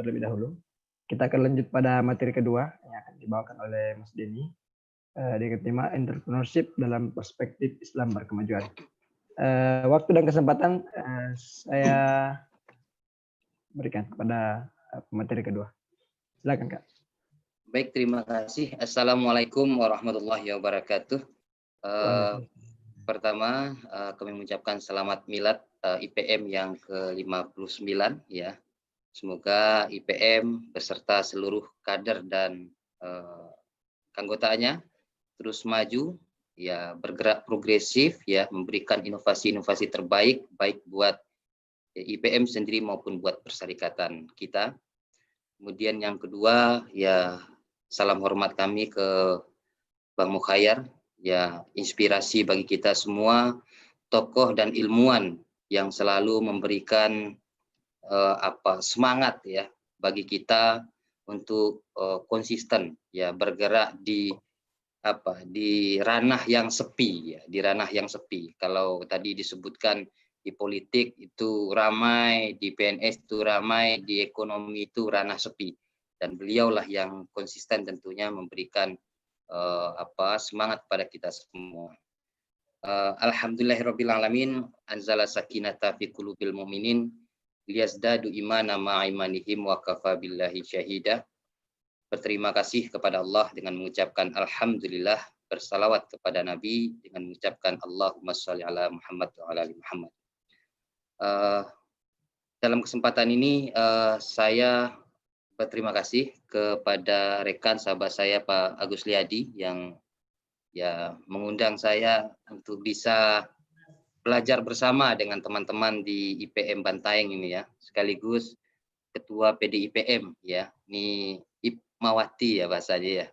terlebih dahulu. Kita akan lanjut pada materi kedua yang akan dibawakan oleh Mas Denny dengan tema entrepreneurship dalam perspektif Islam berkemajuan. Waktu dan kesempatan saya berikan kepada materi kedua. Silakan Kak. Baik, terima kasih. Assalamualaikum warahmatullahi wabarakatuh. Pertama, kami mengucapkan selamat milad IPM yang ke-59 ya. Semoga IPM beserta seluruh kader dan anggotanya terus maju ya, bergerak progresif ya, memberikan inovasi-inovasi terbaik baik buat IPM sendiri maupun buat perserikatan kita. Kemudian yang kedua ya, salam hormat kami ke Bang Mukhayyar ya, inspirasi bagi kita semua, tokoh dan ilmuwan yang selalu memberikan semangat ya bagi kita untuk konsisten ya, bergerak di ranah yang sepi ya, di ranah yang sepi. Kalau tadi disebutkan di politik itu ramai, di PNS itu ramai, di ekonomi itu ranah sepi, dan beliaulah yang konsisten tentunya memberikan semangat pada kita semua. Alhamdulillahirabbil alamin, anzala sakinata fi qulubil mu'minin liyazdadu imana ma'a imanihim wa kafa billahi syahida. Berterima kasih kepada Allah dengan mengucapkan alhamdulillah, bersalawat kepada Nabi dengan mengucapkan Allahumma sholli ala Muhammad wa ala ali Muhammad. Dalam kesempatan ini saya berterima kasih kepada rekan sahabat saya Pak Agus Liadi yang ya mengundang saya untuk bisa belajar bersama dengan teman-teman di IPM Bantaeng ini ya, sekaligus Ketua PDIPM ya, ini Ipmawati ya bahasanya ya,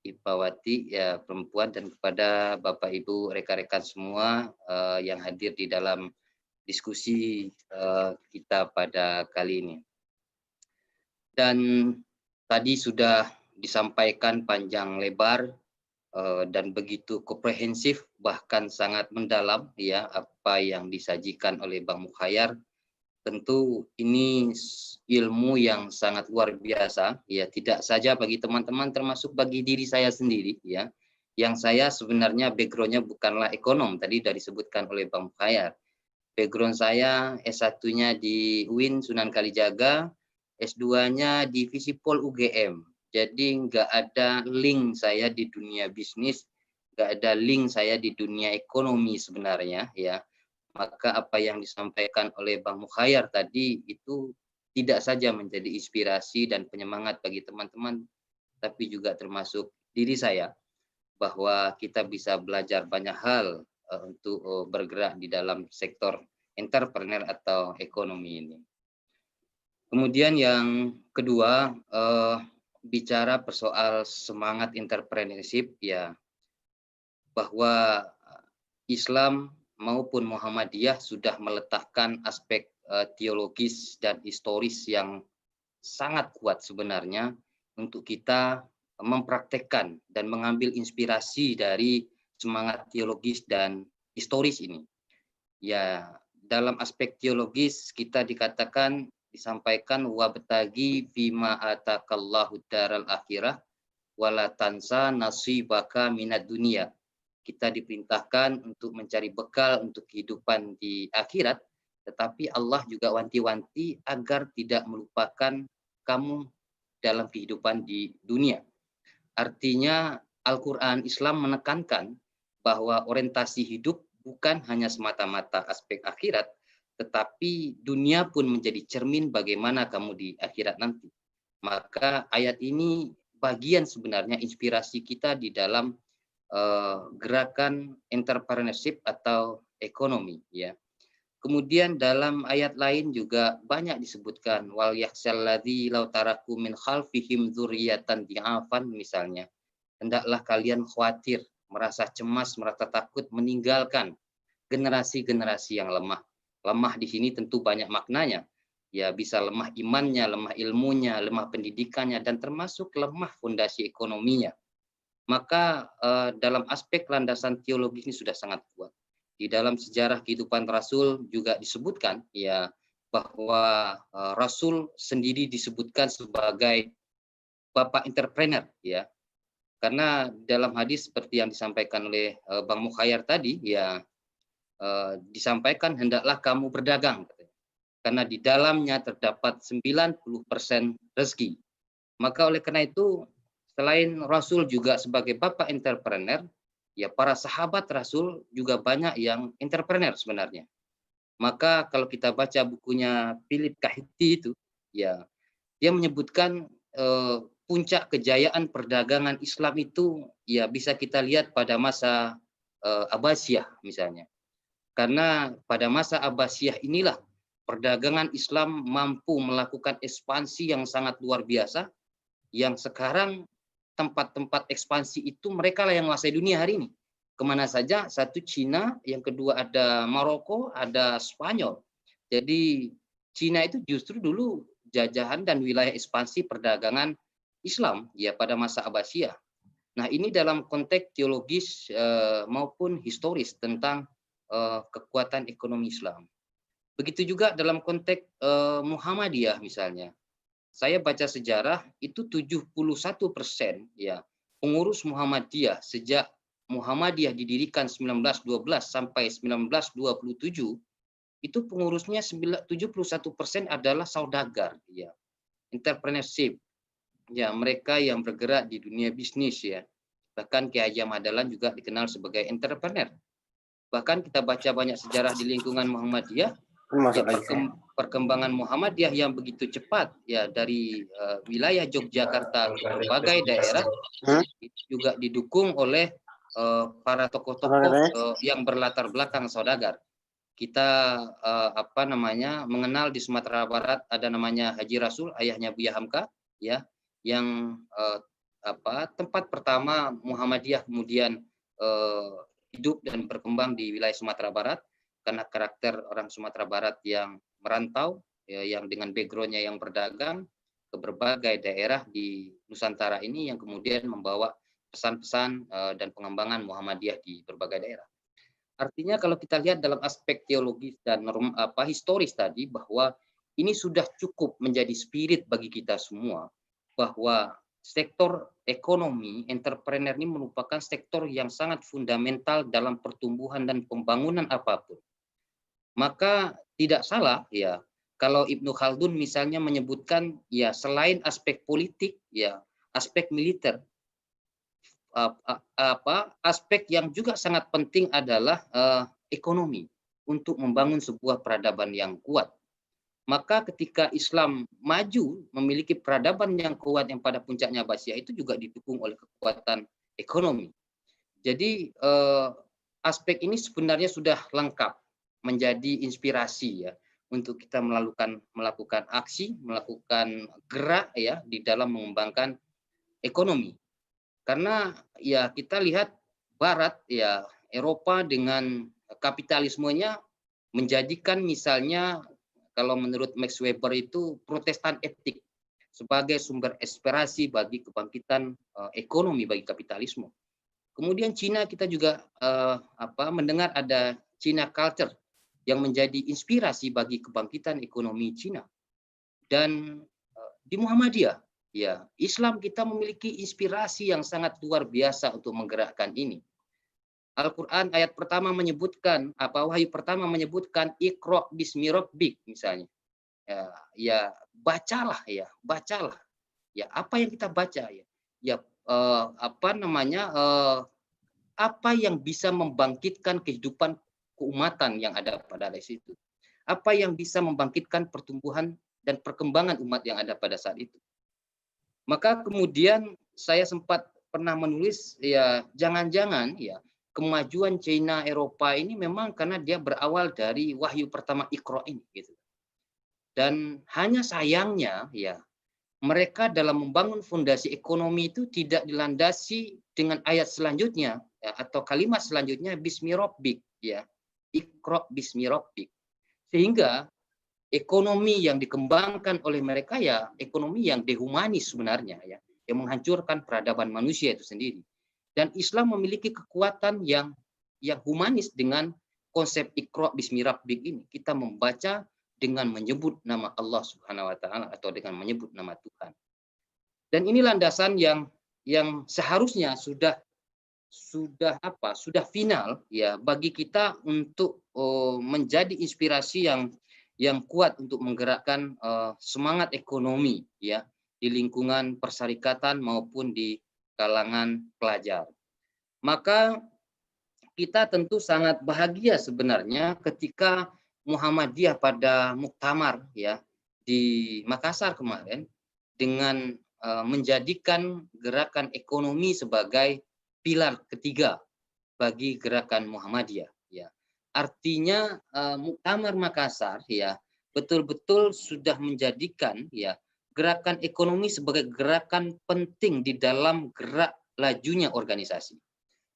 Ipmawati ya perempuan, dan kepada Bapak Ibu rekan-rekan semua yang hadir di dalam diskusi kita pada kali ini. Dan tadi sudah disampaikan panjang lebar dan begitu komprehensif, bahkan sangat mendalam ya apa yang disajikan oleh Bang Mukhayyar. Tentu ini ilmu yang sangat luar biasa ya, tidak saja bagi teman-teman termasuk bagi diri saya sendiri ya, yang saya sebenarnya backgroundnya bukanlah ekonom, tadi sudah disebutkan oleh Bang Mukhayyar. Background saya S1-nya di UIN Sunan Kalijaga, S2-nya di Visipol UGM. Jadi nggak ada link saya di dunia bisnis, nggak ada link saya di dunia ekonomi sebenarnya ya. Maka apa yang disampaikan oleh Bang Mukhayyar tadi itu tidak saja menjadi inspirasi dan penyemangat bagi teman-teman, tapi juga termasuk diri saya, bahwa kita bisa belajar banyak hal untuk bergerak di dalam sektor entrepreneur atau ekonomi ini. Kemudian yang kedua, bicara persoal semangat entrepreneurship ya, bahwa Islam maupun Muhammadiyah sudah meletakkan aspek teologis dan historis yang sangat kuat sebenarnya untuk kita mempraktekkan dan mengambil inspirasi dari semangat teologis dan historis ini. Ya, dalam aspek teologis kita dikatakan, disampaikan wabtagi bima atakallahu daral akhirah wala tansa nasibaka minad dunia. Kita diperintahkan untuk mencari bekal untuk kehidupan di akhirat, tetapi Allah juga wanti-wanti agar tidak melupakan kamu dalam kehidupan di dunia. Artinya Al-Quran Islam menekankan bahwa orientasi hidup bukan hanya semata-mata aspek akhirat, tetapi dunia pun menjadi cermin bagaimana kamu di akhirat nanti. Maka ayat ini bagian sebenarnya inspirasi kita di dalam gerakan entrepreneurship atau ekonomi ya. Kemudian dalam ayat lain juga banyak disebutkan wal yakhshalladzi law taraku min khalfihim dzurriyyatan di'afan misalnya. Hendaklah kalian khawatir, merasa cemas, merasa takut meninggalkan generasi-generasi yang lemah. Lemah di sini tentu banyak maknanya. Ya, bisa lemah imannya, lemah ilmunya, lemah pendidikannya, dan termasuk lemah fondasi ekonominya. Maka dalam aspek landasan teologi ini sudah sangat kuat. Di dalam sejarah kehidupan Rasul juga disebutkan ya, bahwa Rasul sendiri disebutkan sebagai bapak entrepreneur, ya. Karena dalam hadis seperti yang disampaikan oleh Bang Mukhayyar tadi, ya, disampaikan hendaklah kamu berdagang, karena di dalamnya terdapat 90% rezeki. Maka oleh karena itu, selain Rasul juga sebagai bapak entrepreneur, ya para sahabat Rasul juga banyak yang entrepreneur sebenarnya. Maka kalau kita baca bukunya Philip Kahiti itu, ya, dia menyebutkan puncak kejayaan perdagangan Islam itu ya bisa kita lihat pada masa Abbasiyah misalnya. Karena pada masa Abbasiyah inilah perdagangan Islam mampu melakukan ekspansi yang sangat luar biasa, yang sekarang tempat-tempat ekspansi itu mereka lah yang menguasai dunia hari ini. Kemana saja? Satu Cina, yang kedua ada Maroko, ada Spanyol. Jadi Cina itu justru dulu jajahan dan wilayah ekspansi perdagangan Islam ya pada masa Abbasiyah. Nah, ini dalam konteks teologis maupun historis tentang kekuatan ekonomi Islam. Begitu juga dalam konteks Muhammadiyah misalnya. Saya baca sejarah itu 71% ya pengurus Muhammadiyah sejak Muhammadiyah didirikan 1912 sampai 1927 itu pengurusnya 71% adalah saudagar ya, entrepreneurship. Ya, mereka yang bergerak di dunia bisnis ya. Bahkan Kiai Haji Ahmad Dahlan juga dikenal sebagai entrepreneur. Bahkan kita baca banyak sejarah di lingkungan Muhammadiyah, ya, perkembangan Muhammadiyah yang begitu cepat ya dari wilayah Yogyakarta ke berbagai daerah itu juga didukung oleh para tokoh-tokoh yang berlatar belakang saudagar. Kita mengenal di Sumatera Barat ada namanya Haji Rasul, ayahnya Buya Hamka, ya, yang tempat pertama Muhammadiyah kemudian hidup dan berkembang di wilayah Sumatera Barat karena karakter orang Sumatera Barat yang merantau, ya, yang dengan backgroundnya yang berdagang ke berbagai daerah di Nusantara ini yang kemudian membawa pesan-pesan dan pengembangan Muhammadiyah di berbagai daerah. Artinya kalau kita lihat dalam aspek teologis dan historis tadi bahwa ini sudah cukup menjadi spirit bagi kita semua bahwa sektor ekonomi entrepreneur ini merupakan sektor yang sangat fundamental dalam pertumbuhan dan pembangunan apapun. Maka tidak salah ya kalau Ibnu Khaldun misalnya menyebutkan ya selain aspek politik ya aspek militer, aspek yang juga sangat penting adalah ekonomi untuk membangun sebuah peradaban yang kuat. Maka ketika Islam maju memiliki peradaban yang kuat yang pada puncaknya Abbasiyah itu juga didukung oleh kekuatan ekonomi. Jadi aspek ini sebenarnya sudah lengkap menjadi inspirasi ya untuk kita melakukan aksi, melakukan gerak ya di dalam mengembangkan ekonomi. Karena ya kita lihat Barat ya Eropa dengan kapitalismenya menjadikan misalnya kalau menurut Max Weber itu Protestan etik sebagai sumber inspirasi bagi kebangkitan ekonomi bagi kapitalisme. Kemudian Cina kita juga mendengar ada China culture yang menjadi inspirasi bagi kebangkitan ekonomi Cina. Dan di Muhammadiyah ya, Islam kita memiliki inspirasi yang sangat luar biasa untuk menggerakkan ini. Al-Quran ayat pertama menyebutkan, wahyu pertama menyebutkan Iqra bismi rabbik misalnya. Ya, bacalah ya, bacalah. Ya, apa yang kita baca ya? Ya, apa yang bisa membangkitkan kehidupan keumatan yang ada pada situ? Apa yang bisa membangkitkan pertumbuhan dan perkembangan umat yang ada pada saat itu? Maka kemudian saya sempat pernah menulis ya jangan-jangan ya kemajuan China Eropa ini memang karena dia berawal dari wahyu pertama Iqra ini gitu. Dan hanya sayangnya ya mereka dalam membangun fondasi ekonomi itu tidak dilandasi dengan ayat selanjutnya ya, atau kalimat selanjutnya bismi rabbik ya. Iqra bismi rabbik. Sehingga ekonomi yang dikembangkan oleh mereka ya ekonomi yang dehumanis sebenarnya ya, yang menghancurkan peradaban manusia itu sendiri. Dan Islam memiliki kekuatan yang humanis dengan konsep Iqra bismi rabbik ini. Kita membaca dengan menyebut nama Allah Subhanahu wa taala atau dengan menyebut nama Tuhan. Dan ini landasan yang seharusnya sudah final ya bagi kita untuk menjadi inspirasi yang kuat untuk menggerakkan semangat ekonomi ya di lingkungan persyarikatan maupun di kalangan pelajar. Maka kita tentu sangat bahagia sebenarnya ketika Muhammadiyah pada muktamar ya di Makassar kemarin dengan menjadikan gerakan ekonomi sebagai pilar ketiga bagi gerakan Muhammadiyah ya. Artinya muktamar Makassar ya betul-betul sudah menjadikan ya gerakan ekonomi sebagai gerakan penting di dalam gerak lajunya organisasi.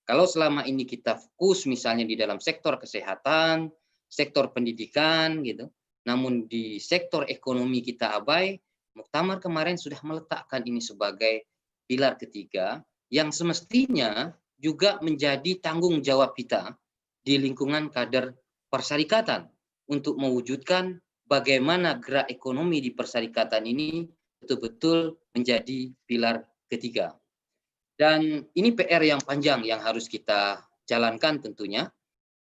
Kalau selama ini kita fokus misalnya di dalam sektor kesehatan, sektor pendidikan gitu, namun di sektor ekonomi kita abai, muktamar kemarin sudah meletakkan ini sebagai pilar ketiga yang semestinya juga menjadi tanggung jawab kita di lingkungan kader persyarikatan untuk mewujudkan bagaimana gerak ekonomi di persyarikatan ini betul-betul menjadi pilar ketiga. Dan ini PR yang panjang yang harus kita jalankan tentunya.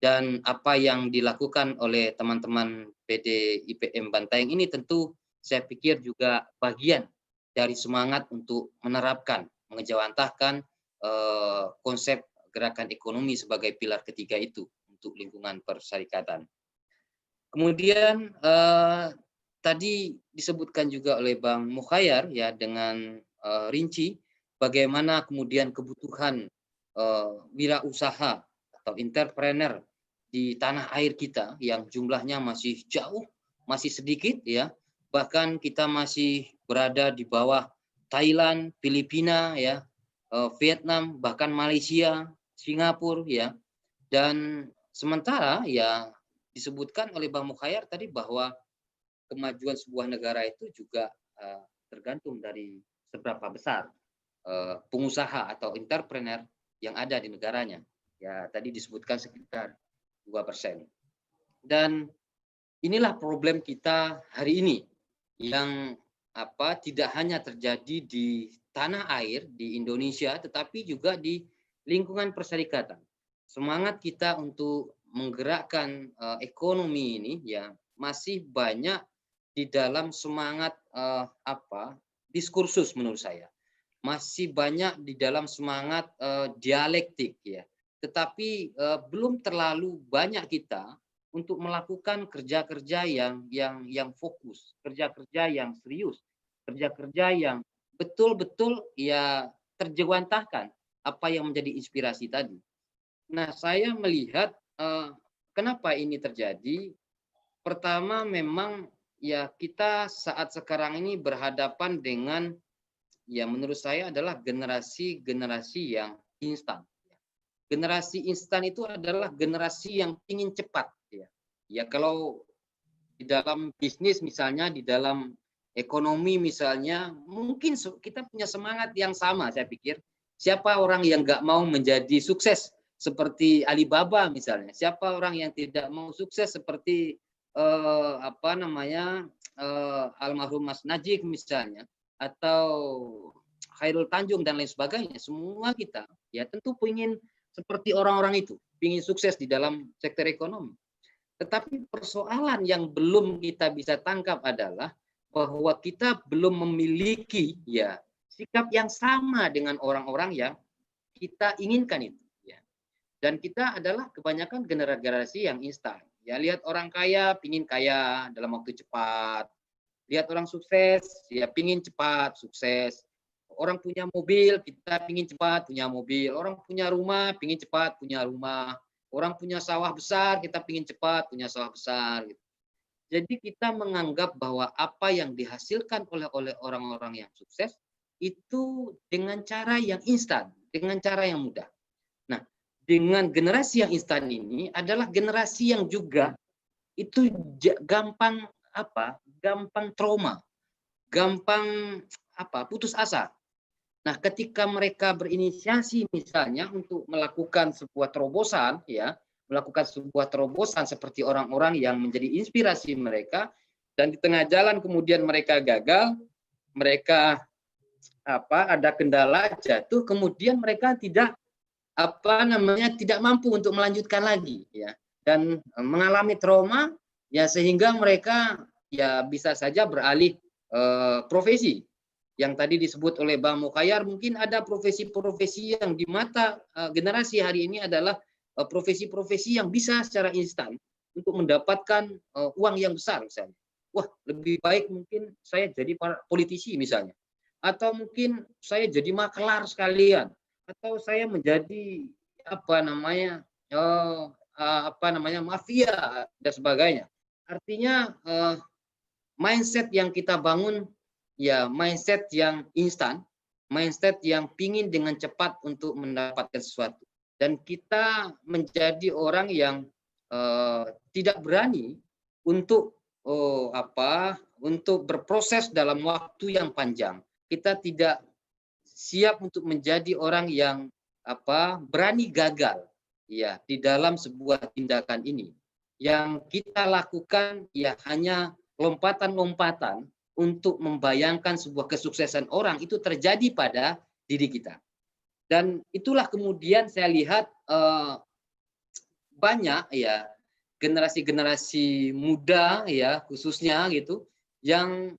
Dan apa yang dilakukan oleh teman-teman PD IPM Bantaeng ini tentu saya pikir juga bagian dari semangat untuk menerapkan, mengejawantahkan konsep gerakan ekonomi sebagai pilar ketiga itu untuk lingkungan persyarikatan. Kemudian tadi disebutkan juga oleh Bang Mukhayyar ya dengan rinci bagaimana kemudian kebutuhan wirausaha atau entrepreneur di tanah air kita yang jumlahnya masih jauh, masih sedikit ya. Bahkan kita masih berada di bawah Thailand, Filipina ya, Vietnam, bahkan Malaysia, Singapura ya. Dan sementara ya disebutkan oleh Bang Mukhayyar tadi bahwa kemajuan sebuah negara itu juga tergantung dari seberapa besar pengusaha atau entrepreneur yang ada di negaranya. Ya, tadi disebutkan sekitar 2%. Dan inilah problem kita hari ini yang tidak hanya terjadi di tanah air di Indonesia tetapi juga di lingkungan persyarikatan. Semangat kita untuk menggerakkan ekonomi ini ya masih banyak di dalam semangat diskursus menurut saya. Masih banyak di dalam semangat dialektik ya. Tetapi belum terlalu banyak kita untuk melakukan kerja-kerja yang fokus, kerja-kerja yang serius, kerja-kerja yang betul-betul ya terjewantahkan apa yang menjadi inspirasi tadi. Nah, saya melihat kenapa ini terjadi. Pertama memang ya kita saat sekarang ini berhadapan dengan ya menurut saya adalah generasi yang instan. Generasi instan itu adalah generasi yang ingin cepat ya. Ya kalau di dalam bisnis misalnya, di dalam ekonomi misalnya, mungkin kita punya semangat yang sama saya pikir. Siapa orang yang nggak mau menjadi sukses seperti Alibaba misalnya? Siapa orang yang tidak mau sukses seperti almarhum Mas Najib misalnya, atau Khairul Tanjung dan lain sebagainya. Semua kita ya tentu ingin seperti orang-orang itu, ingin sukses di dalam sektor ekonomi. Tetapi persoalan yang belum kita bisa tangkap adalah bahwa kita belum memiliki ya sikap yang sama dengan orang-orang yang kita inginkan itu ya. Dan kita adalah kebanyakan generasi yang instan. Ya lihat orang kaya pingin kaya dalam waktu cepat. Lihat orang sukses ya pingin cepat sukses. Orang punya mobil, kita pingin cepat punya mobil. Orang punya rumah, pingin cepat punya rumah. Orang punya sawah besar, kita pingin cepat punya sawah besar. Gitu. Jadi kita menganggap bahwa apa yang dihasilkan oleh orang-orang yang sukses itu dengan cara yang instan, dengan cara yang mudah. Nah, dengan generasi yang instan ini adalah generasi yang juga itu gampang trauma, gampang putus asa. Nah, ketika mereka berinisiasi misalnya untuk melakukan sebuah terobosan ya, melakukan sebuah terobosan seperti orang-orang yang menjadi inspirasi mereka, dan di tengah jalan kemudian mereka gagal, mereka ada kendala, jatuh, kemudian mereka tidak tidak mampu untuk melanjutkan lagi, ya, dan mengalami trauma, ya, sehingga mereka ya bisa saja beralih profesi. Yang tadi disebut oleh Bang Mukayar, mungkin ada profesi-profesi yang di mata generasi hari ini adalah profesi-profesi yang bisa secara instan untuk mendapatkan uang yang besar misalnya. Wah, lebih baik mungkin saya jadi politisi misalnya, atau mungkin saya jadi makelar sekalian, atau saya menjadi mafia dan sebagainya. Artinya mindset yang kita bangun ya mindset yang instan, mindset yang pingin dengan cepat untuk mendapatkan sesuatu, dan kita menjadi orang yang tidak berani untuk untuk berproses dalam waktu yang panjang. Kita tidak siap untuk menjadi orang yang berani gagal ya di dalam sebuah tindakan ini. Yang kita lakukan ya hanya lompatan-lompatan untuk membayangkan sebuah kesuksesan orang itu terjadi pada diri kita. Dan itulah kemudian saya lihat banyak ya generasi-generasi muda ya khususnya gitu yang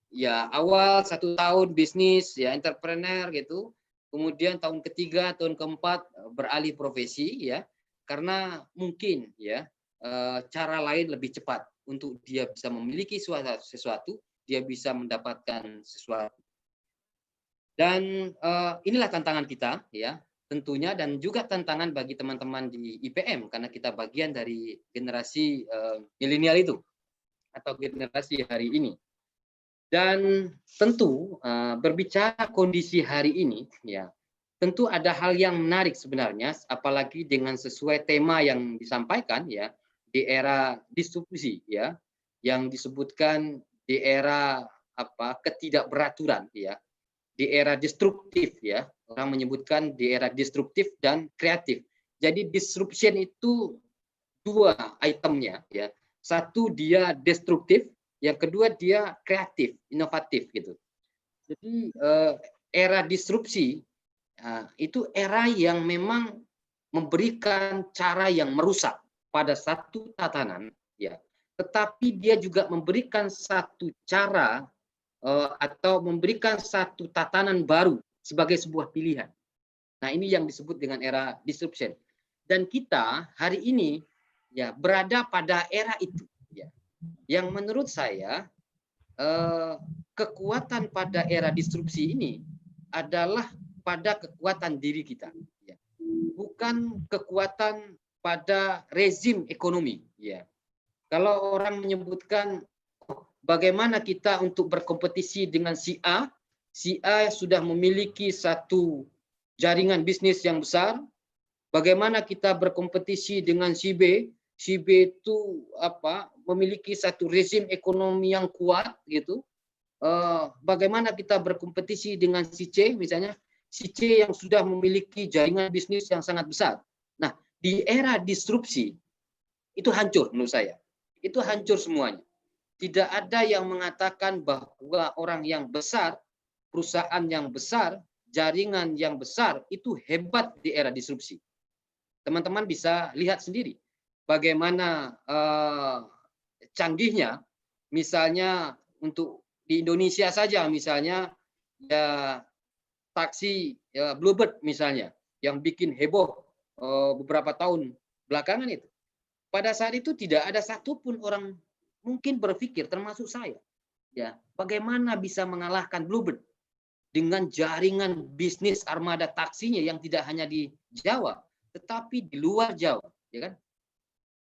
ya awal 1 tahun bisnis ya entrepreneur gitu, kemudian tahun ketiga, tahun keempat beralih profesi ya karena mungkin ya cara lain lebih cepat untuk dia bisa memiliki sesuatu, dia bisa mendapatkan sesuatu. Dan inilah tantangan kita ya tentunya, dan juga tantangan bagi teman-teman di IPM karena kita bagian dari generasi milenial itu atau generasi hari ini. Dan tentu berbicara kondisi hari ini ya tentu ada hal yang menarik sebenarnya, apalagi dengan sesuai tema yang disampaikan ya di era distribusi ya yang disebutkan di era ketidakberaturan ya, di era destruktif ya, orang menyebutkan di era destruktif dan kreatif. Jadi disruption itu 2 itemnya ya. Satu dia destruktif, yang kedua dia kreatif, inovatif gitu. Jadi era disrupsi itu era yang memang memberikan cara yang merusak pada satu tatanan ya, tetapi dia juga memberikan satu cara atau memberikan satu tatanan baru sebagai sebuah pilihan. Nah, ini yang disebut dengan era disruption. Dan kita hari ini ya berada pada era itu ya. Yang menurut saya kekuatan pada era disrupsi ini adalah pada kekuatan diri kita ya. Bukan kekuatan pada rezim ekonomi ya. Kalau orang menyebutkan bagaimana kita untuk berkompetisi dengan si A sudah memiliki satu jaringan bisnis yang besar, bagaimana kita berkompetisi dengan si B itu memiliki satu rezim ekonomi yang kuat gitu, bagaimana kita berkompetisi dengan si C misalnya, si C yang sudah memiliki jaringan bisnis yang sangat besar. Nah, di era disrupsi itu hancur menurut saya, itu hancur semuanya. Tidak ada yang mengatakan bahwa orang yang besar, perusahaan yang besar, jaringan yang besar itu hebat di era disrupsi. Teman-teman bisa lihat sendiri bagaimana canggihnya, misalnya untuk di Indonesia saja, misalnya ya taksi ya, Bluebird misalnya, yang bikin heboh beberapa tahun belakangan itu. Pada saat itu tidak ada satupun orang mungkin berpikir, termasuk saya, ya bagaimana bisa mengalahkan Bluebird dengan jaringan bisnis armada taksinya yang tidak hanya di Jawa, tetapi di luar Jawa, ya kan?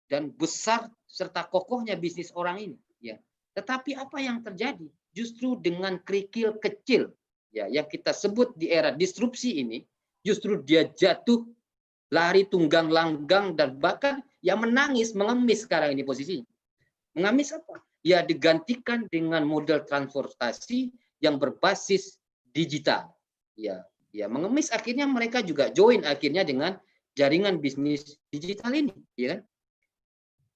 Dan besar serta kokohnya bisnis orang ini, ya. Tetapi apa yang terjadi? Justru dengan kerikil kecil, ya, yang kita sebut di era disrupsi ini, justru dia jatuh, lari tunggang langgang, dan bahkan ya menangis, mengemis sekarang ini posisinya. Mengamis apa? Ya digantikan dengan model transportasi yang berbasis digital. Ya mengemis, akhirnya mereka juga join akhirnya dengan jaringan bisnis digital ini, ya kan?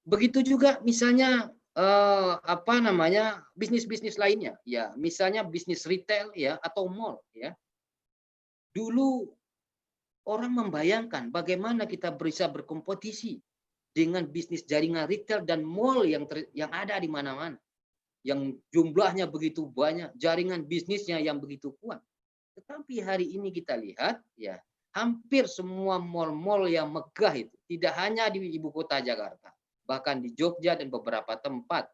Begitu juga misalnya apa namanya, bisnis-bisnis lainnya, ya, misalnya bisnis retail ya atau mall ya. Dulu orang membayangkan bagaimana kita bisa berkompetisi dengan bisnis jaringan retail dan mall yang ada di mana-mana, yang jumlahnya begitu banyak, jaringan bisnisnya yang begitu kuat. Tetapi hari ini kita lihat ya, hampir semua mall-mall yang megah itu, tidak hanya di ibu kota Jakarta, bahkan di Jogja dan beberapa tempat,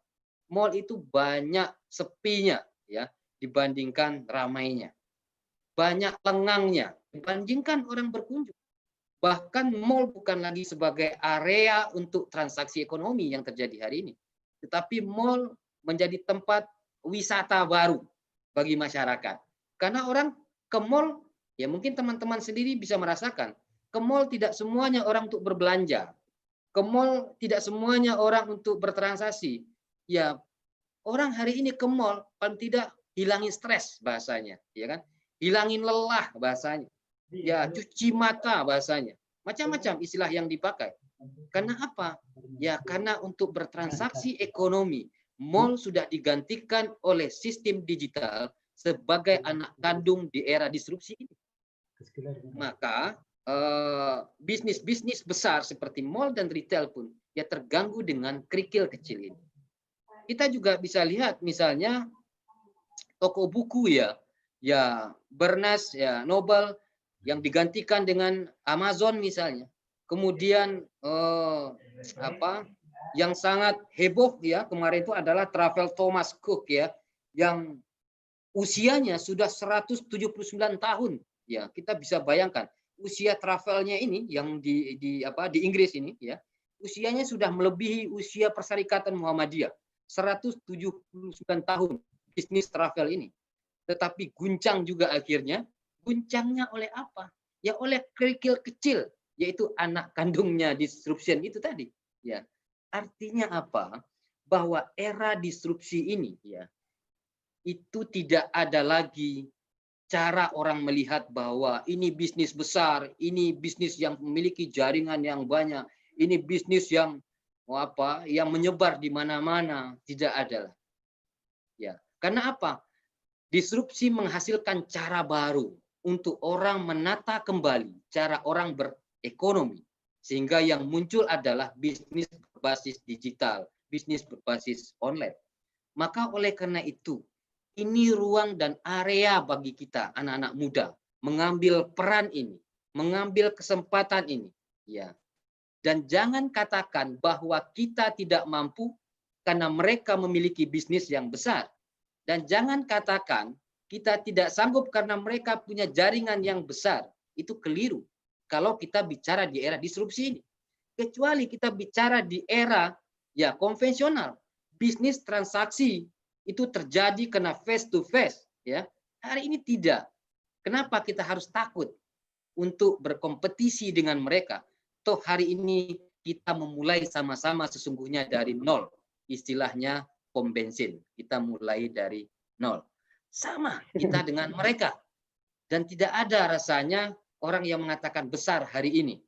mall itu banyak sepinya ya dibandingkan ramainya. Banyak lengangnya dibandingkan orang berkunjung. Bahkan mall bukan lagi sebagai area untuk transaksi ekonomi yang terjadi hari ini, tetapi mall menjadi tempat wisata baru bagi masyarakat. Karena orang ke mall, ya mungkin teman-teman sendiri bisa merasakan, ke mall tidak semuanya orang untuk berbelanja, ke mall tidak semuanya orang untuk bertransaksi. Ya, orang hari ini ke mall paling tidak hilangin stres bahasanya, ya kan? Hilangin lelah bahasanya. Ya, cuci mata bahasanya. Macam-macam istilah yang dipakai. Karena apa? Ya, karena untuk bertransaksi ekonomi, mall sudah digantikan oleh sistem digital sebagai anak kandung di era disrupsi ini. Maka bisnis-bisnis besar seperti mall dan retail pun ya terganggu dengan kerikil kecil ini. Kita juga bisa lihat misalnya toko buku ya Barnes ya Noble yang digantikan dengan Amazon misalnya. Kemudian yang sangat heboh ya kemarin itu adalah Travel Thomas Cook ya yang usianya sudah 179 tahun. Ya, kita bisa bayangkan usia travelnya ini yang di Inggris ini ya. Usianya sudah melebihi usia Perserikatan Muhammadiyah. 179 tahun bisnis travel ini. Tetapi guncang juga akhirnya, guncangnya oleh apa? Ya oleh kerikil kecil, yaitu anak kandungnya disruption itu tadi. Ya, artinya apa? Bahwa era disrupsi ini ya itu tidak ada lagi cara orang melihat bahwa ini bisnis besar, ini bisnis yang memiliki jaringan yang banyak, ini bisnis yang yang menyebar di mana-mana, tidak ada. Ya, karena apa? Disrupsi menghasilkan cara baru untuk orang menata kembali cara orang berekonomi. Sehingga yang muncul adalah bisnis berbasis digital, bisnis berbasis online. Maka oleh karena itu, ini ruang dan area bagi kita anak-anak muda mengambil peran ini, mengambil kesempatan ini, ya. Dan jangan katakan bahwa kita tidak mampu karena mereka memiliki bisnis yang besar. Dan jangan katakan kita tidak sanggup karena mereka punya jaringan yang besar. Itu keliru kalau kita bicara di era disrupsi ini. Kecuali kita bicara di era ya konvensional, bisnis transaksi itu terjadi karena face to face ya. Hari ini tidak. Kenapa kita harus takut untuk berkompetisi dengan mereka? Toh hari ini kita memulai sama-sama sesungguhnya dari nol. Istilahnya pom bensin. Kita mulai dari nol. Sama kita dengan mereka. Dan tidak ada rasanya orang yang mengatakan besar hari ini.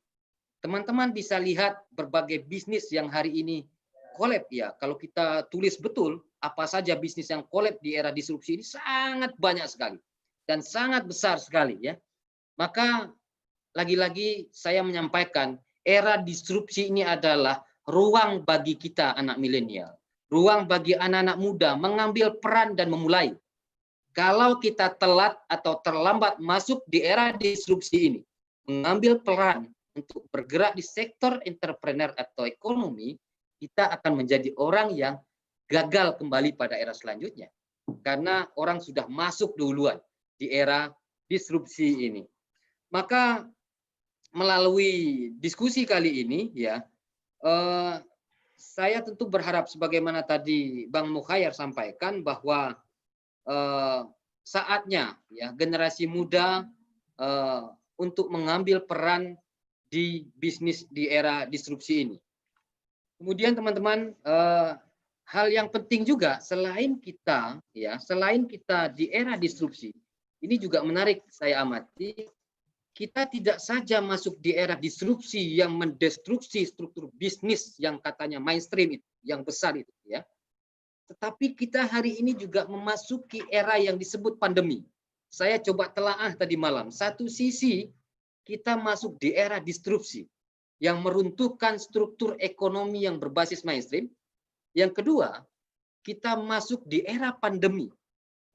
Teman-teman bisa lihat berbagai bisnis yang hari ini collab ya. Kalau kita tulis betul apa saja bisnis yang collab di era disrupsi ini sangat banyak sekali dan sangat besar sekali ya. Maka lagi-lagi saya menyampaikan era disrupsi ini adalah ruang bagi kita anak milenial, ruang bagi anak-anak muda mengambil peran dan memulai. Kalau kita telat atau terlambat masuk di era disrupsi ini, mengambil peran untuk bergerak di sektor entrepreneur atau ekonomi, kita akan menjadi orang yang gagal kembali pada era selanjutnya. Karena orang sudah masuk duluan di era disrupsi ini. Maka melalui diskusi kali ini ya, saya tentu berharap sebagaimana tadi Bang Mukhayyar sampaikan bahwa saatnya ya generasi muda untuk mengambil peran di bisnis di era disrupsi ini. Kemudian teman-teman, hal yang penting juga selain kita di era disrupsi, ini juga menarik saya amati, kita tidak saja masuk di era disrupsi yang mendestruksi struktur bisnis yang katanya mainstream itu, yang besar itu ya. Tetapi kita hari ini juga memasuki era yang disebut pandemi. Saya coba telaah tadi malam. Satu sisi kita masuk di era disrupsi yang meruntuhkan struktur ekonomi yang berbasis mainstream. Yang kedua, kita masuk di era pandemi.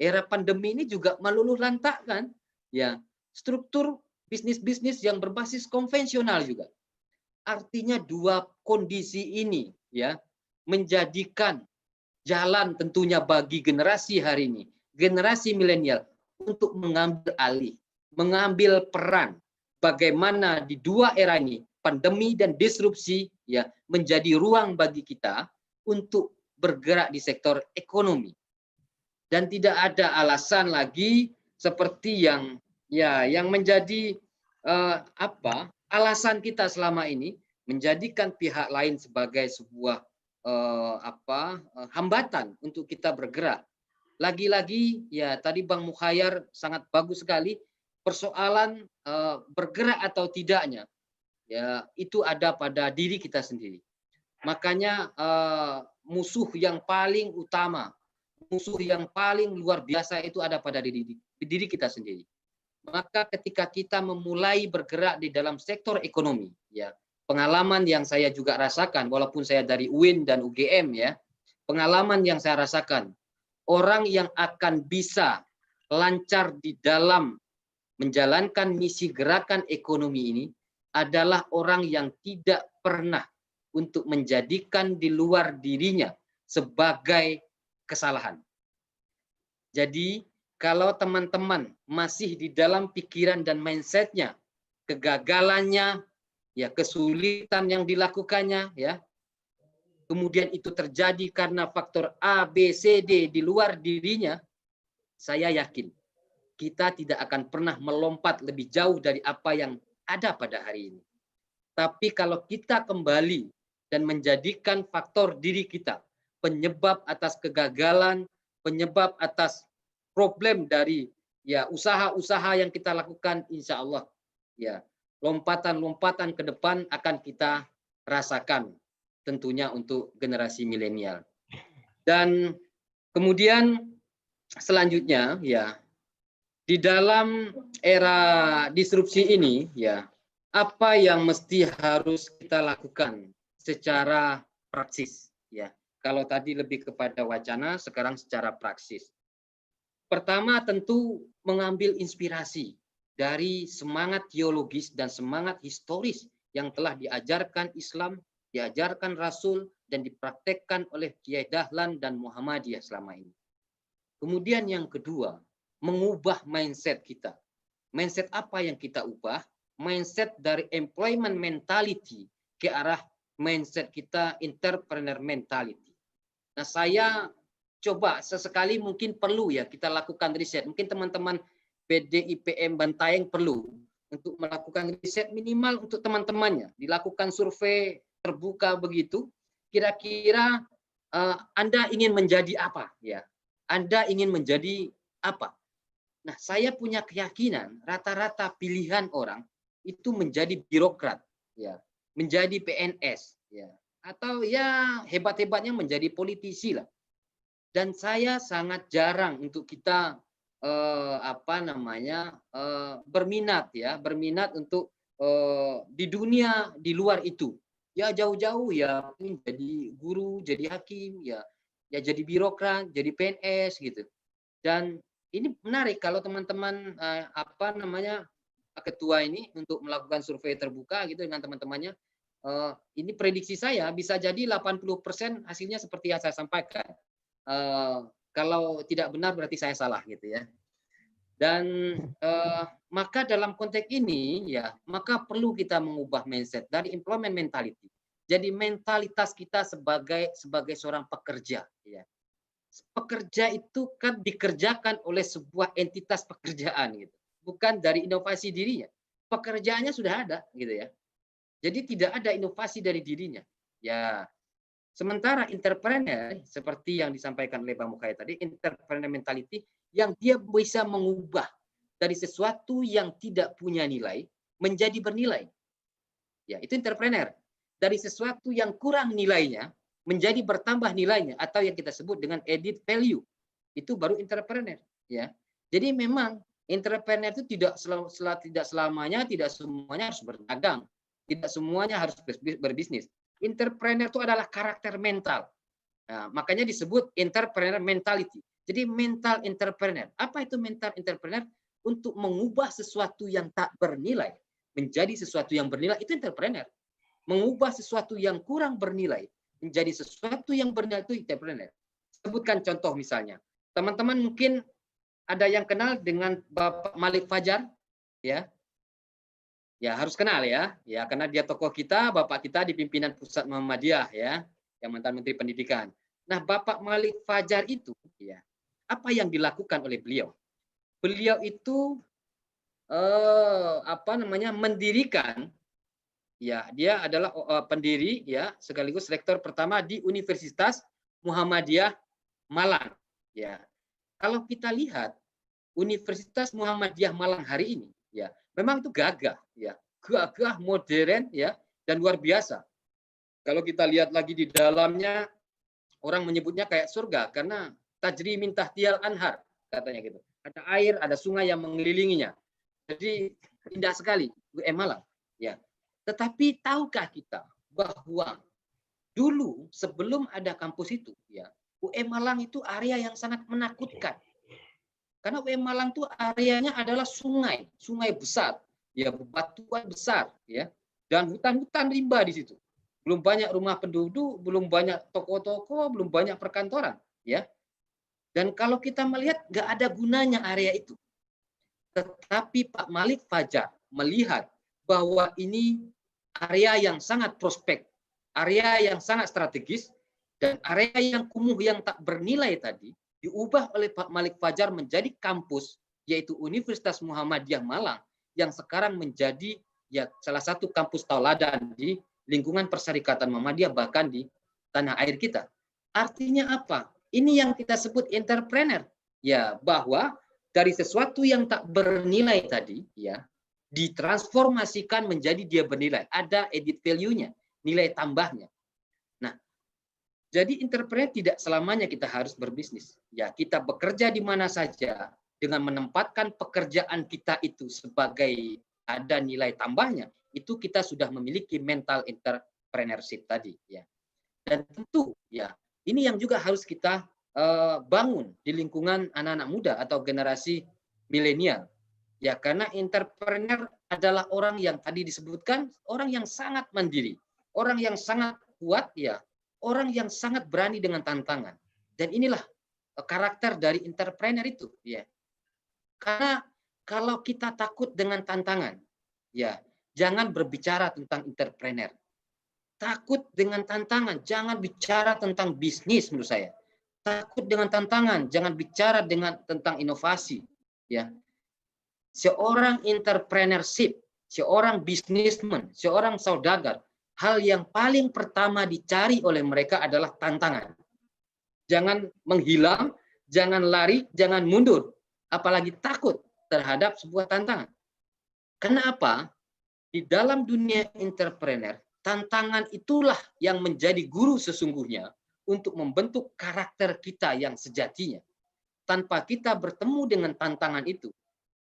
Era pandemi ini juga meluluh lantakkan ya struktur bisnis-bisnis yang berbasis konvensional juga. Artinya dua kondisi ini ya menjadikan jalan tentunya bagi generasi hari ini, generasi milenial untuk mengambil alih, mengambil peran bagaimana di dua era ini, pandemi dan disrupsi ya menjadi ruang bagi kita untuk bergerak di sektor ekonomi. Dan tidak ada alasan lagi seperti yang menjadi alasan kita selama ini menjadikan pihak lain sebagai sebuah hambatan untuk kita bergerak. Lagi-lagi ya tadi Bang Mukhayyar sangat bagus sekali persoalan bergerak atau tidaknya ya itu ada pada diri kita sendiri. Makanya musuh yang paling utama, musuh yang paling luar biasa itu ada pada diri kita sendiri. Maka ketika kita memulai bergerak di dalam sektor ekonomi, ya pengalaman yang saya juga rasakan, walaupun saya dari UIN dan UGM ya, pengalaman yang saya rasakan, orang yang akan bisa lancar di dalam menjalankan misi gerakan ekonomi ini adalah orang yang tidak pernah untuk menjadikan di luar dirinya sebagai kesalahan. Jadi kalau teman-teman masih di dalam pikiran dan mindsetnya, kegagalannya, ya kesulitan yang dilakukannya, ya kemudian itu terjadi karena faktor A, B, C, D di luar dirinya, saya yakin kita tidak akan pernah melompat lebih jauh dari apa yang ada pada hari ini. Tapi kalau kita kembali dan menjadikan faktor diri kita penyebab atas kegagalan, penyebab atas problem dari ya usaha-usaha yang kita lakukan, insya Allah ya lompatan-lompatan ke depan akan kita rasakan tentunya untuk generasi milenial. Dan kemudian selanjutnya ya di dalam era disrupsi ini ya apa yang mesti harus kita lakukan secara praksis ya. Kalau tadi lebih kepada wacana, sekarang secara praksis. Pertama tentu mengambil inspirasi dari semangat teologis dan semangat historis yang telah diajarkan Islam, diajarkan Rasul, dan dipraktekkan oleh Kiai Dahlan dan Muhammadiyah selama ini. Kemudian yang kedua, mengubah mindset kita. Mindset apa yang kita ubah? Mindset dari employment mentality ke arah mindset kita entrepreneur mentality. Nah, saya coba sesekali mungkin perlu ya kita lakukan riset. Mungkin teman-teman PDIPM Bantaeng perlu untuk melakukan riset minimal untuk teman-temannya. Dilakukan survei terbuka begitu. Kira-kira Anda ingin menjadi apa? Ya, Anda ingin menjadi apa? Nah, saya punya keyakinan rata-rata pilihan orang itu menjadi birokrat, ya, menjadi PNS, ya, atau ya hebat-hebatnya menjadi politisi lah. Dan saya sangat jarang untuk kita berminat ya, berminat untuk di dunia di luar itu. Ya jauh-jauh ya jadi guru, jadi hakim, ya jadi birokrat, jadi PNS gitu. Dan ini menarik kalau teman-teman ketua ini untuk melakukan survei terbuka gitu dengan teman-temannya. Ini prediksi saya bisa jadi 80% hasilnya seperti yang saya sampaikan. Kalau tidak benar berarti saya salah gitu ya. Dan maka dalam konteks ini ya maka perlu kita mengubah mindset dari employment mentality. Jadi mentalitas kita sebagai seorang pekerja ya. Pekerja itu kan dikerjakan oleh sebuah entitas pekerjaan gitu. Bukan dari inovasi dirinya. Pekerjaannya sudah ada gitu ya. Jadi tidak ada inovasi dari dirinya. Ya. Sementara entrepreneur seperti yang disampaikan oleh Bang Mukhayyar tadi, entrepreneur mentality yang dia bisa mengubah dari sesuatu yang tidak punya nilai menjadi bernilai. Ya, itu entrepreneur. Dari sesuatu yang kurang nilainya menjadi bertambah nilainya atau yang kita sebut dengan added value. Itu baru entrepreneur, ya. Jadi memang entrepreneur itu tidak selamanya, tidak semuanya harus berdagang, tidak semuanya harus berbisnis. Entrepreneur itu adalah karakter mental. Nah, makanya disebut entrepreneur mentality. Jadi mental entrepreneur. Apa itu mental entrepreneur? Untuk mengubah sesuatu yang tak bernilai menjadi sesuatu yang bernilai, itu entrepreneur. Mengubah sesuatu yang kurang bernilai menjadi sesuatu yang bernilai, itu entrepreneur. Sebutkan contoh misalnya. Teman-teman mungkin ada yang kenal dengan Bapak Malik Fajar, ya. Ya harus kenal ya, karena dia tokoh kita, Bapak kita di pimpinan Pusat Muhammadiyah, ya, yang mantan Menteri Pendidikan. Nah, Bapak Malik Fajar itu, ya, apa yang dilakukan oleh beliau? Beliau itu mendirikan, ya, dia adalah pendiri, ya, sekaligus rektor pertama di Universitas Muhammadiyah Malang, ya. Kalau kita lihat Universitas Muhammadiyah Malang hari ini, ya, memang itu gagah, ya, gagah, modern, ya, dan luar biasa. Kalau kita lihat lagi di dalamnya, orang menyebutnya kayak surga karena tajri min tahtiyal anhar, katanya gitu. Ada air, ada sungai yang mengelilinginya. Jadi indah sekali UM Malang, ya. Tetapi tahukah kita bahwa dulu sebelum ada kampus itu, ya, UM Malang itu area yang sangat menakutkan. Karena UM Malang itu areanya adalah sungai, sungai besar, ya, bebatuan besar, ya, dan hutan-hutan rimba di situ. Belum banyak rumah penduduk, belum banyak toko-toko, belum banyak perkantoran, ya. Dan kalau kita melihat nggak ada gunanya area itu. Tetapi Pak Malik Fajar melihat bahwa ini area yang sangat prospek, area yang sangat strategis, dan area yang kumuh yang tak bernilai tadi diubah oleh Pak Malik Fajar menjadi kampus, yaitu Universitas Muhammadiyah Malang, yang sekarang menjadi, ya, salah satu kampus tauladan di lingkungan Perserikatan Muhammadiyah, bahkan di tanah air kita. Artinya apa? Ini yang kita sebut entrepreneur, ya, bahwa dari sesuatu yang tak bernilai tadi, ya, ditransformasikan menjadi dia bernilai, ada added value-nya, nilai tambahnya. Nah, jadi entrepreneur tidak selamanya kita harus berbisnis. Ya, kita bekerja di mana saja dengan menempatkan pekerjaan kita itu sebagai ada nilai tambahnya, itu kita sudah memiliki mental entrepreneurship tadi, ya. Dan tentu, ya, ini yang juga harus kita bangun di lingkungan anak-anak muda atau generasi milenial. Ya, karena entrepreneur adalah orang yang tadi disebutkan, orang yang sangat mandiri, orang yang sangat kuat, ya, orang yang sangat berani dengan tantangan. Dan inilah karakter dari entrepreneur itu, ya. Karena kalau kita takut dengan tantangan, ya, jangan berbicara tentang entrepreneur. Takut dengan tantangan, jangan bicara tentang bisnis menurut saya. Takut dengan tantangan, jangan bicara tentang inovasi, ya. Seorang entrepreneurship, seorang businessman, seorang saudagar, hal yang paling pertama dicari oleh mereka adalah tantangan. Jangan menghilang, jangan lari, jangan mundur, apalagi takut terhadap sebuah tantangan. Kenapa? Di dalam dunia entrepreneur, tantangan itulah yang menjadi guru sesungguhnya untuk membentuk karakter kita yang sejatinya. Tanpa kita bertemu dengan tantangan itu,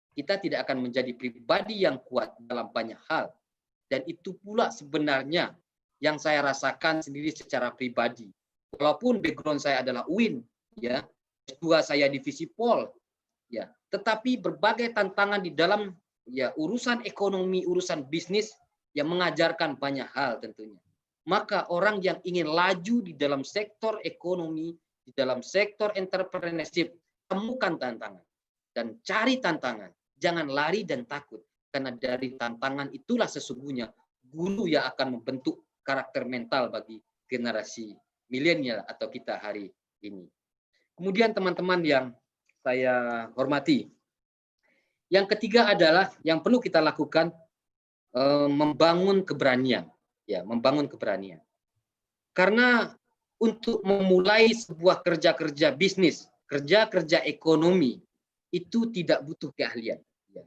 kita tidak akan menjadi pribadi yang kuat dalam banyak hal. Dan itu pula sebenarnya yang saya rasakan sendiri secara pribadi. Walaupun background saya adalah UIN, ya, S2 saya divisi Pol, ya, tetapi berbagai tantangan di dalam, ya, urusan ekonomi, urusan bisnis yang mengajarkan banyak hal tentunya. Maka orang yang ingin laju di dalam sektor ekonomi, di dalam sektor entrepreneurship, temukan tantangan dan cari tantangan. Jangan lari dan takut, karena dari tantangan itulah sesungguhnya guru yang akan membentuk karakter mental bagi generasi milenial atau kita hari ini. Kemudian teman-teman yang saya hormati, yang ketiga adalah yang perlu kita lakukan, membangun keberanian, ya, membangun keberanian. Karena untuk memulai sebuah kerja-kerja bisnis, kerja-kerja ekonomi, itu tidak butuh keahlian, ya.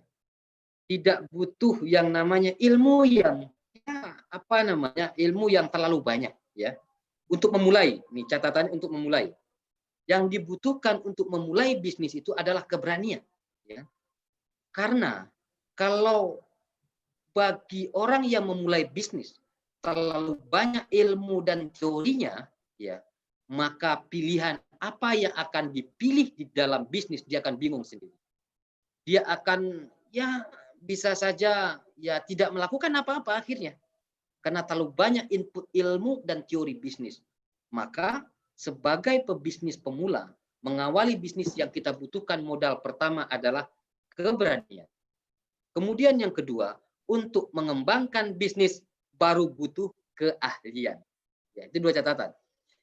Tidak butuh yang namanya ilmu yang, ya, ilmu yang terlalu banyak, ya. untuk memulai. Nih catatannya untuk memulai. Yang dibutuhkan untuk memulai bisnis itu adalah keberanian. Ya. Karena kalau bagi orang yang memulai bisnis terlalu banyak ilmu dan teorinya, ya, maka pilihan apa yang akan dipilih di dalam bisnis dia akan bingung sendiri. Dia akan ya bisa saja ya tidak melakukan apa-apa akhirnya karena terlalu banyak input ilmu dan teori bisnis. Maka sebagai pebisnis pemula, mengawali bisnis yang kita butuhkan modal pertama adalah keberanian. Kemudian yang kedua, untuk mengembangkan bisnis baru butuh keahlian. Ya, itu dua catatan.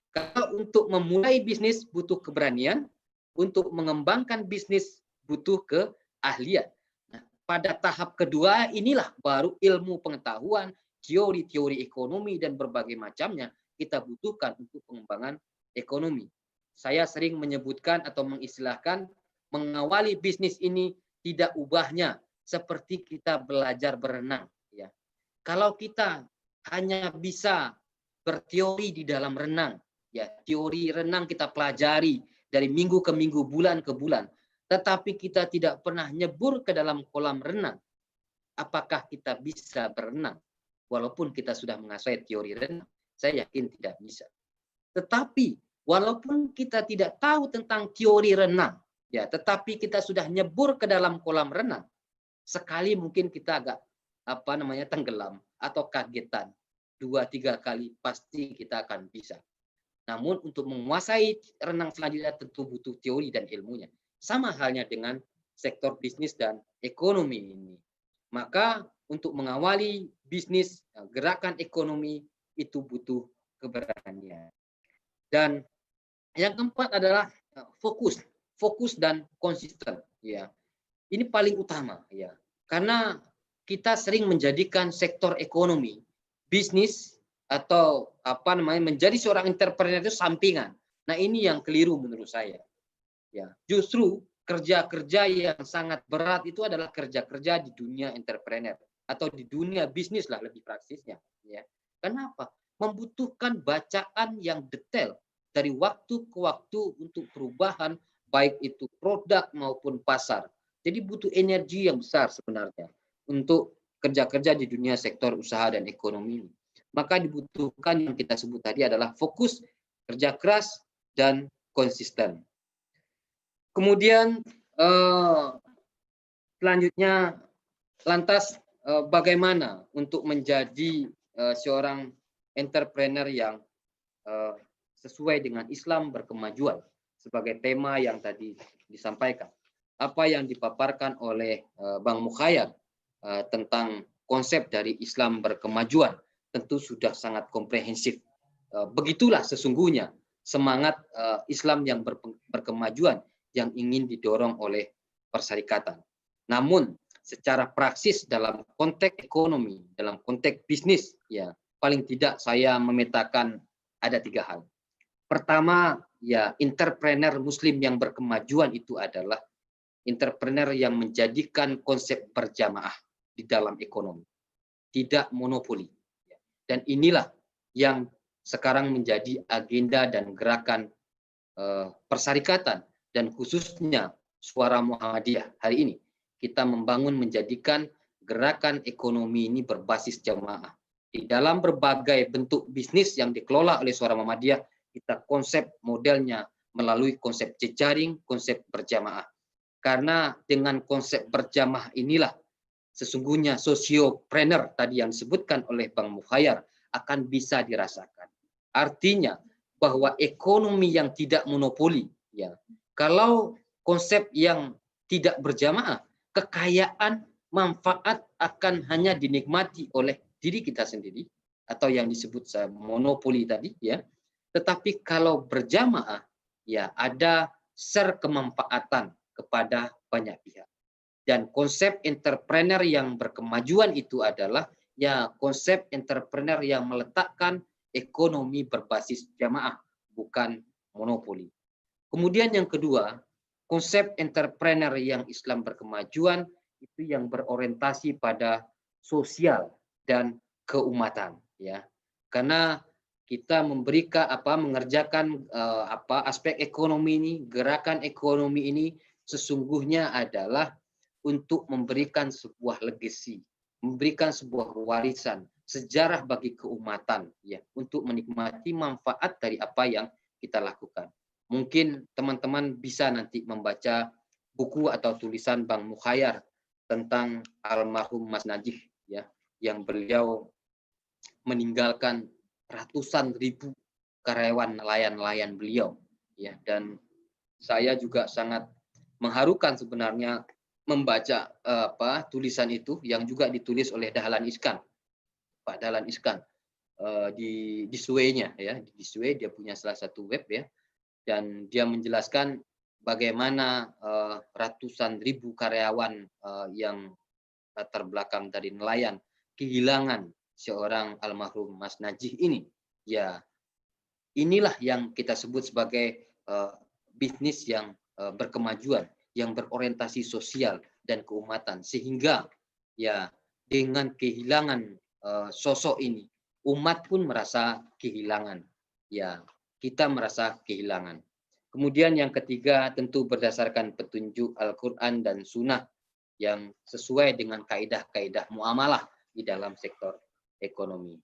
Kalau untuk memulai bisnis butuh keberanian, untuk mengembangkan bisnis butuh keahlian. Nah, pada tahap kedua inilah baru ilmu pengetahuan, teori-teori ekonomi dan berbagai macamnya kita butuhkan untuk pengembangan ekonomi. Saya sering menyebutkan atau mengistilahkan mengawali bisnis ini tidak ubahnya seperti kita belajar berenang. Ya. Kalau kita hanya bisa berteori di dalam renang, ya teori renang kita pelajari dari minggu ke minggu, bulan ke bulan, tetapi kita tidak pernah nyebur ke dalam kolam renang, apakah kita bisa berenang? Walaupun kita sudah menguasai teori renang, saya yakin tidak bisa. Tetapi walaupun kita tidak tahu tentang teori renang, ya, tetapi kita sudah nyebur ke dalam kolam renang, sekali mungkin kita agak tenggelam atau kagetan, 2-3 kali pasti kita akan bisa. Namun untuk menguasai renang selanjutnya tentu butuh teori dan ilmunya. Sama halnya dengan sektor bisnis dan ekonomi ini. Maka untuk mengawali bisnis gerakan ekonomi itu butuh keberanian. Dan yang keempat adalah fokus dan konsisten. Ya, ini paling utama ya, karena kita sering menjadikan sektor ekonomi, bisnis atau menjadi seorang entrepreneur itu sampingan. Nah ini yang keliru menurut saya. Ya, justru kerja-kerja yang sangat berat itu adalah kerja-kerja di dunia entrepreneur atau di dunia bisnis lah lebih praksisnya. Ya, kenapa? Membutuhkan bacaan yang detail dari waktu ke waktu untuk perubahan baik itu produk maupun pasar. Jadi butuh energi yang besar sebenarnya untuk kerja-kerja di dunia sektor usaha dan ekonomi. Maka dibutuhkan yang kita sebut tadi adalah fokus, kerja keras, dan konsisten. Kemudian selanjutnya, lantas bagaimana untuk menjadi seorang entrepreneur yang sesuai dengan Islam berkemajuan sebagai tema yang tadi disampaikan. Apa yang dipaparkan oleh Bang Mukhayyar tentang konsep dari Islam berkemajuan tentu sudah sangat komprehensif. Begitulah sesungguhnya semangat Islam yang berkemajuan yang ingin didorong oleh persyarikatan. Namun secara praksis dalam konteks ekonomi, dalam konteks bisnis, ya paling tidak saya memetakan ada 3 hal. Pertama, ya entrepreneur Muslim yang berkemajuan itu adalah entrepreneur yang menjadikan konsep berjamaah di dalam ekonomi, tidak monopoli. Dan inilah yang sekarang menjadi agenda dan gerakan persyarikatan dan khususnya Suara Muhammadiyah hari ini. Kita membangun menjadikan gerakan ekonomi ini berbasis jamaah. Di dalam berbagai bentuk bisnis yang dikelola oleh Suara Muhammadiyah, kita konsep modelnya melalui konsep jejaring, konsep berjamaah. Karena dengan konsep berjamaah inilah sesungguhnya sosiopreneur tadi yang disebutkan oleh Bang Mukhayyar akan bisa dirasakan. Artinya bahwa ekonomi yang tidak monopoli, ya, kalau konsep yang tidak berjamaah, kekayaan, manfaat akan hanya dinikmati oleh diri kita sendiri atau yang disebut monopoli tadi, ya. Tetapi kalau berjamaah, ya ada share kemanfaatan kepada banyak pihak. Dan konsep entrepreneur yang berkemajuan itu adalah ya konsep entrepreneur yang meletakkan ekonomi berbasis jamaah, bukan monopoli. Kemudian yang kedua, konsep entrepreneur yang Islam berkemajuan itu yang berorientasi pada sosial dan keumatan, ya. Karena kita mengerjakan aspek ekonomi ini, gerakan ekonomi ini sesungguhnya adalah untuk memberikan sebuah legacy, memberikan sebuah warisan sejarah bagi keumatan, ya, untuk menikmati manfaat dari apa yang kita lakukan. Mungkin teman-teman bisa nanti membaca buku atau tulisan Bang Mukhayyar tentang almarhum Mas Najih, ya, yang beliau meninggalkan ratusan ribu karyawan nelayan-nelayan beliau, ya, dan saya juga sangat mengharukan sebenarnya membaca tulisan itu yang juga ditulis oleh Dahlan Iskan, Pak Dahlan Iskan, di Sway-nya, ya, di Sway dia punya salah satu web, ya, dan dia menjelaskan bagaimana ratusan ribu karyawan yang latar belakang dari nelayan kehilangan seorang almarhum Mas Najih ini. Ya, inilah yang kita sebut sebagai bisnis yang berkemajuan, yang berorientasi sosial dan keumatan, sehingga ya dengan kehilangan sosok ini, umat pun merasa kehilangan. Ya, kita merasa kehilangan. Kemudian yang ketiga tentu berdasarkan petunjuk Al-Quran dan Sunnah yang sesuai dengan kaidah-kaidah muamalah di dalam sektor ekonomi.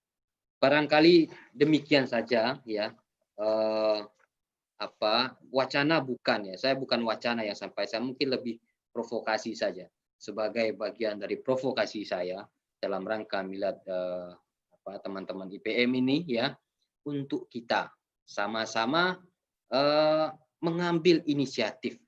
Barangkali demikian saja, ya. Wacana bukan, ya. Saya bukan wacana yang sampai, saya mungkin lebih provokasi saja sebagai bagian dari provokasi saya dalam rangka milad teman-teman IPM ini, ya, untuk kita sama-sama mengambil inisiatif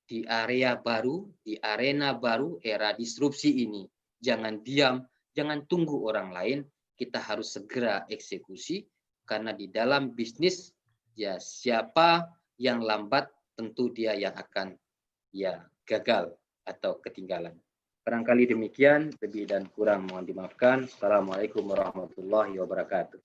di area baru, di arena baru, era disrupsi ini. Jangan diam, jangan tunggu orang lain, kita harus segera eksekusi, karena di dalam bisnis, ya, siapa yang lambat tentu dia yang akan, ya, gagal atau ketinggalan. Barangkali demikian, lebih dan kurang mohon dimaafkan. Assalamualaikum warahmatullahi wabarakatuh.